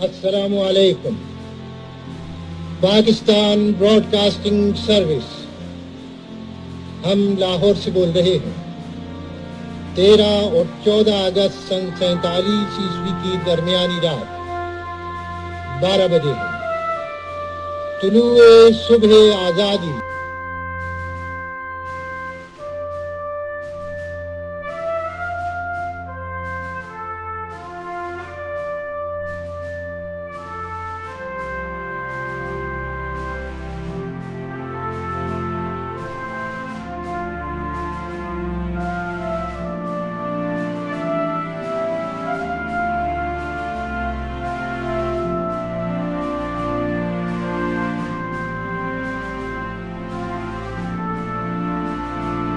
अस्सलामु अलैकुम। Pakistan broadcasting service, हम लाहौर से बोल रहे हैं। 13 और 14 अगस्त सन 47 ईस्वी की दरमियानी रात 12 बजे है। तुलुए सुबह आज़ादी।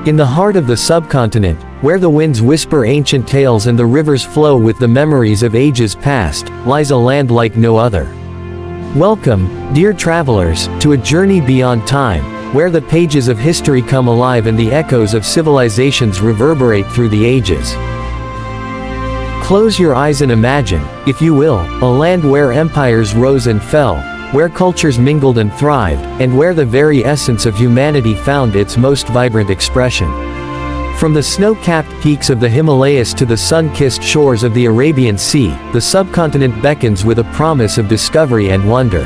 In the heart of the subcontinent, where the winds whisper ancient tales and the rivers flow with the memories of ages past, lies a land like no other. Welcome, dear travelers, to a journey beyond time, where the pages of history come alive and the echoes of civilizations reverberate through the ages. Close your eyes and imagine, if you will, a land where empires rose and fell, where cultures mingled and thrived, and where the very essence of humanity found its most vibrant expression. From the snow-capped peaks of the Himalayas to the sun-kissed shores of the Arabian Sea, the subcontinent beckons with a promise of discovery and wonder.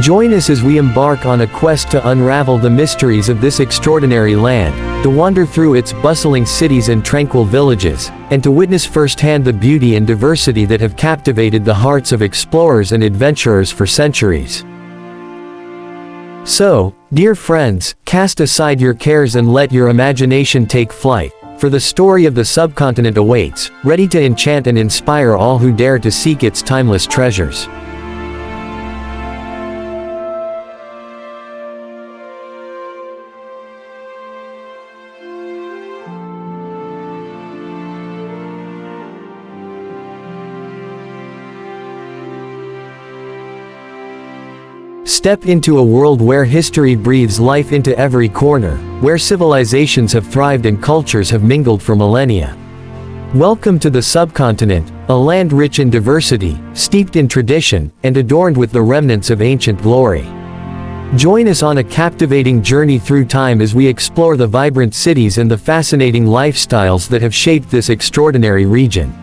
Join us as we embark on a quest to unravel the mysteries of this extraordinary land, to wander through its bustling cities and tranquil villages, and to witness firsthand the beauty and diversity that have captivated the hearts of explorers and adventurers for centuries. So, dear friends, cast aside your cares and let your imagination take flight, for the story of the subcontinent awaits, ready to enchant and inspire all who dare to seek its timeless treasures. Step into a world where history breathes life into every corner, where civilizations have thrived and cultures have mingled for millennia. Welcome to the subcontinent, a land rich in diversity, steeped in tradition, and adorned with the remnants of ancient glory. Join us on a captivating journey through time as we explore the vibrant cities and the fascinating lifestyles that have shaped this extraordinary region.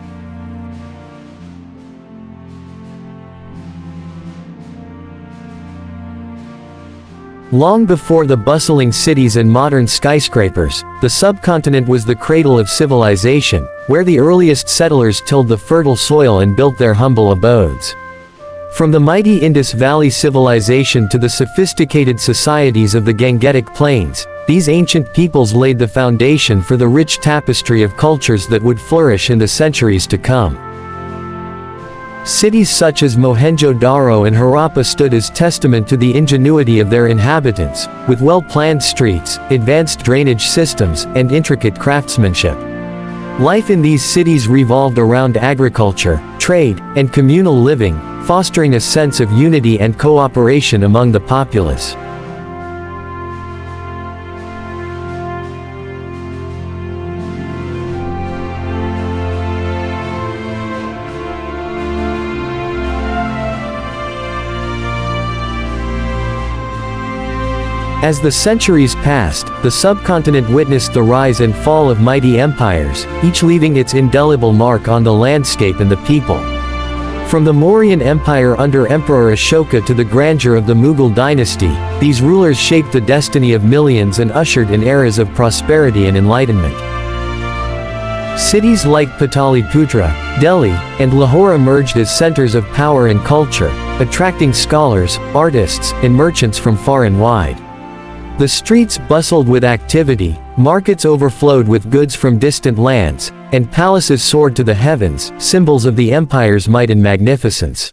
Long before the bustling cities and modern skyscrapers, the subcontinent was the cradle of civilization, where the earliest settlers tilled the fertile soil and built their humble abodes. From the mighty Indus Valley civilization to the sophisticated societies of the Gangetic Plains, these ancient peoples laid the foundation for the rich tapestry of cultures that would flourish in the centuries to come. Cities such as Mohenjo-daro and Harappa stood as testament to the ingenuity of their inhabitants, with well-planned streets, advanced drainage systems, and intricate craftsmanship. Life in these cities revolved around agriculture, trade, and communal living, fostering a sense of unity and cooperation among the populace. As the centuries passed, the subcontinent witnessed the rise and fall of mighty empires, each leaving its indelible mark on the landscape and the people. From the Mauryan Empire under Emperor Ashoka to the grandeur of the Mughal dynasty, these rulers shaped the destiny of millions and ushered in eras of prosperity and enlightenment. Cities like Pataliputra, Delhi, and Lahore emerged as centers of power and culture, attracting scholars, artists, and merchants from far and wide. The streets bustled with activity, markets overflowed with goods from distant lands, and palaces soared to the heavens, symbols of the empire's might and magnificence.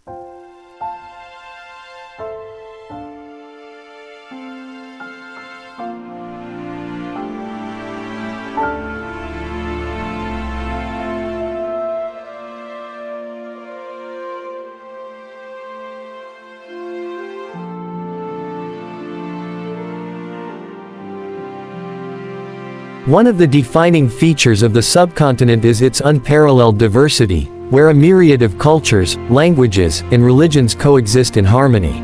One of the defining features of the subcontinent is its unparalleled diversity, where a myriad of cultures, languages, and religions coexist in harmony.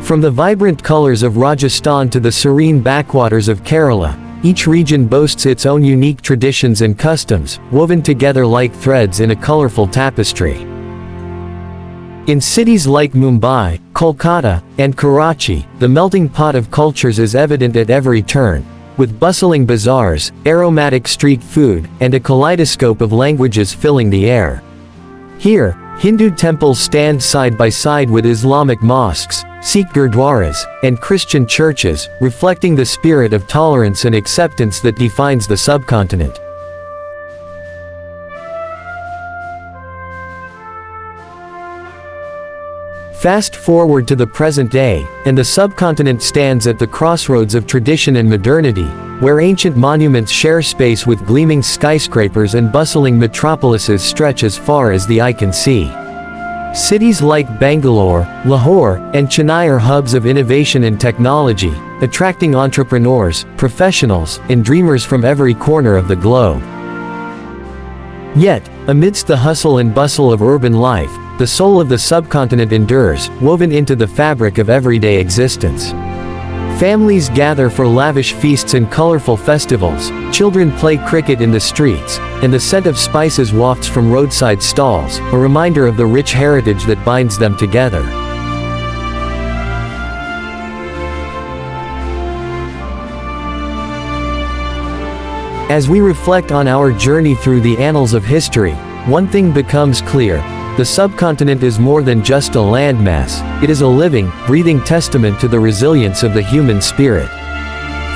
From the vibrant colors of Rajasthan to the serene backwaters of Kerala, each region boasts its own unique traditions and customs, woven together like threads in a colorful tapestry. In cities like Mumbai, Kolkata, and Karachi, the melting pot of cultures is evident at every turn, with bustling bazaars, aromatic street food, and a kaleidoscope of languages filling the air. Here, Hindu temples stand side by side with Islamic mosques, Sikh gurdwaras, and Christian churches, reflecting the spirit of tolerance and acceptance that defines the subcontinent. Fast forward to the present day, and the subcontinent stands at the crossroads of tradition and modernity, where ancient monuments share space with gleaming skyscrapers and bustling metropolises stretch as far as the eye can see. Cities like Bangalore, Lahore, and Chennai are hubs of innovation and technology, attracting entrepreneurs, professionals, and dreamers from every corner of the globe. Yet, amidst the hustle and bustle of urban life, the soul of the subcontinent endures, woven into the fabric of everyday existence. Families gather for lavish feasts and colorful festivals, children play cricket in the streets, and the scent of spices wafts from roadside stalls, a reminder of the rich heritage that binds them together. As we reflect on our journey through the annals of history, one thing becomes clear: the subcontinent is more than just a landmass, it is a living, breathing testament to the resilience of the human spirit.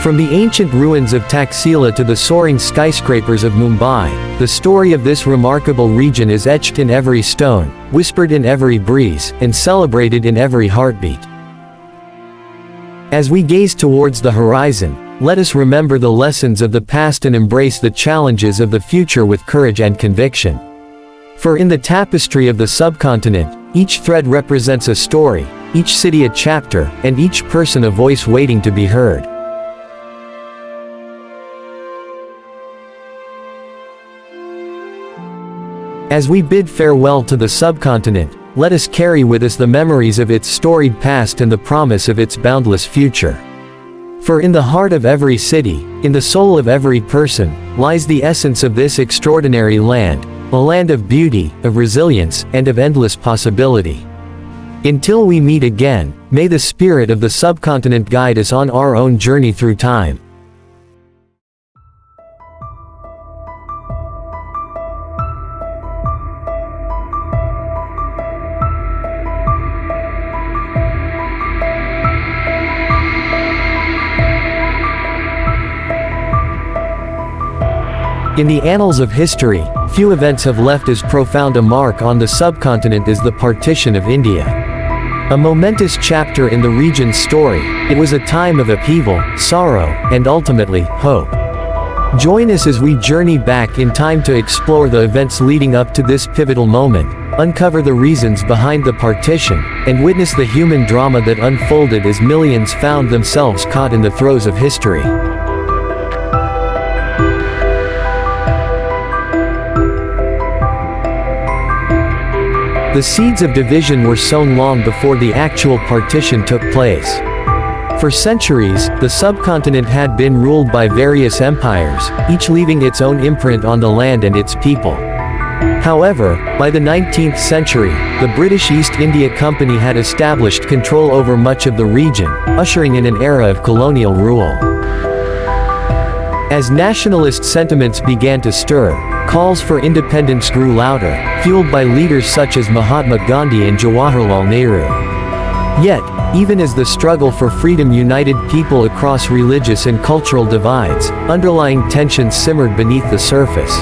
From the ancient ruins of Taxila to the soaring skyscrapers of Mumbai, the story of this remarkable region is etched in every stone, whispered in every breeze, and celebrated in every heartbeat. As we gaze towards the horizon, let us remember the lessons of the past and embrace the challenges of the future with courage and conviction. For in the tapestry of the subcontinent, each thread represents a story, each city a chapter, and each person a voice waiting to be heard. As we bid farewell to the subcontinent, let us carry with us the memories of its storied past and the promise of its boundless future. For in the heart of every city, in the soul of every person, lies the essence of this extraordinary land, a land of beauty, of resilience, and of endless possibility. Until we meet again, may the spirit of the subcontinent guide us on our own journey through time. In the annals of history, few events have left as profound a mark on the subcontinent as the partition of India. A momentous chapter in the region's story, it was a time of upheaval, sorrow, and ultimately, hope. Join us as we journey back in time to explore the events leading up to this pivotal moment, uncover the reasons behind the partition, and witness the human drama that unfolded as millions found themselves caught in the throes of history. The seeds of division were sown long before the actual partition took place. For centuries, the subcontinent had been ruled by various empires, each leaving its own imprint on the land and its people. However, by the 19th century, the British East India Company had established control over much of the region, ushering in an era of colonial rule. As nationalist sentiments began to stir, calls for independence grew louder, fueled by leaders such as Mahatma Gandhi and Jawaharlal Nehru. Yet, even as the struggle for freedom united people across religious and cultural divides, underlying tensions simmered beneath the surface.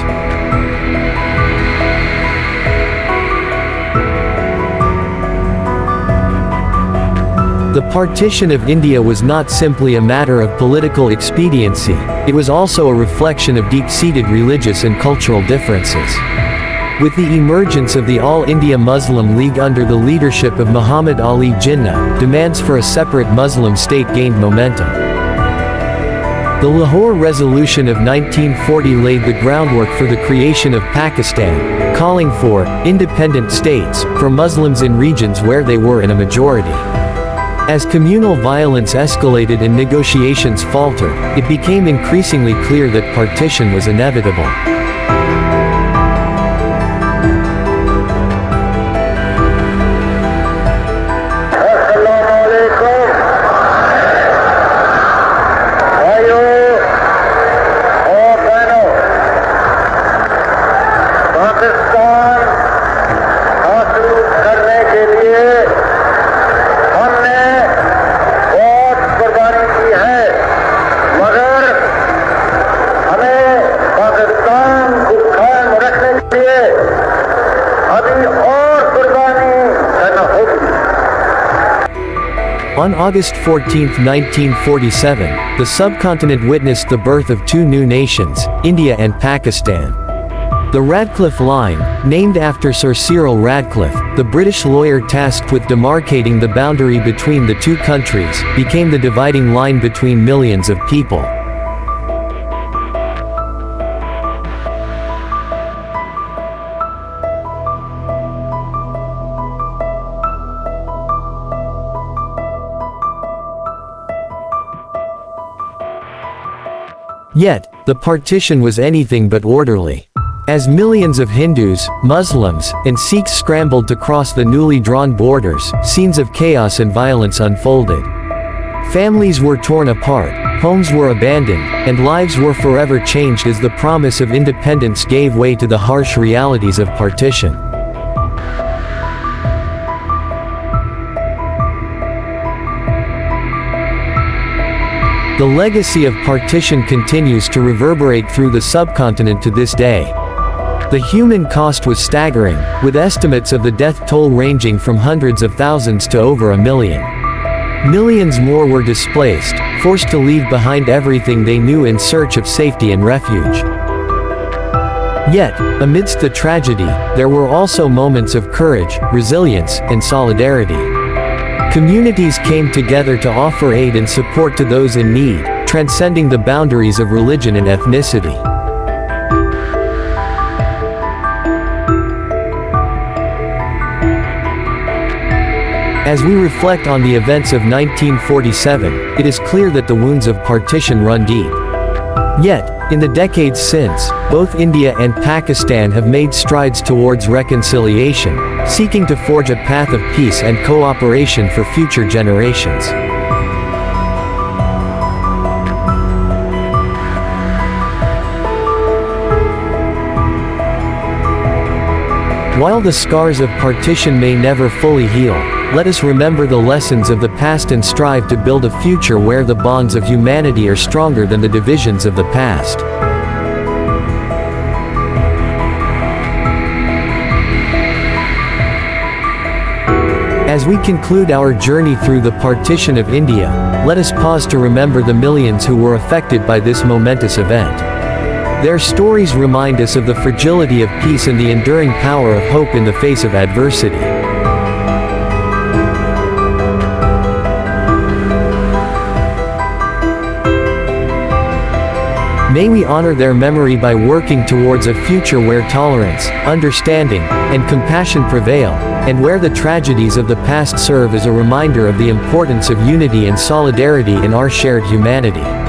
The partition of India was not simply a matter of political expediency, it was also a reflection of deep-seated religious and cultural differences. With the emergence of the All India Muslim League under the leadership of Muhammad Ali Jinnah, demands for a separate Muslim state gained momentum. The Lahore Resolution of 1940 laid the groundwork for the creation of Pakistan, calling for independent states for Muslims in regions where they were in a majority. As communal violence escalated and negotiations faltered, it became increasingly clear that partition was inevitable. On August 14, 1947, the subcontinent witnessed the birth of two new nations, India and Pakistan. The Radcliffe Line, named after Sir Cyril Radcliffe, the British lawyer tasked with demarcating the boundary between the two countries, became the dividing line between millions of people. Yet, the partition was anything but orderly. As millions of Hindus, Muslims, and Sikhs scrambled to cross the newly drawn borders, scenes of chaos and violence unfolded. Families were torn apart, homes were abandoned, and lives were forever changed as the promise of independence gave way to the harsh realities of partition. The legacy of partition continues to reverberate through the subcontinent to this day. The human cost was staggering, with estimates of the death toll ranging from hundreds of thousands to over 1 million. Millions more were displaced, forced to leave behind everything they knew in search of safety and refuge. Yet, amidst the tragedy, there were also moments of courage, resilience, and solidarity. Communities came together to offer aid and support to those in need, transcending the boundaries of religion and ethnicity. As we reflect on the events of 1947, it is clear that the wounds of partition run deep. Yet, in the decades since, both India and Pakistan have made strides towards reconciliation, seeking to forge a path of peace and cooperation for future generations. While the scars of partition may never fully heal, let us remember the lessons of the past and strive to build a future where the bonds of humanity are stronger than the divisions of the past. As we conclude our journey through the partition of India, let us pause to remember the millions who were affected by this momentous event. Their stories remind us of the fragility of peace and the enduring power of hope in the face of adversity. May we honor their memory by working towards a future where tolerance, understanding, and compassion prevail, and where the tragedies of the past serve as a reminder of the importance of unity and solidarity in our shared humanity.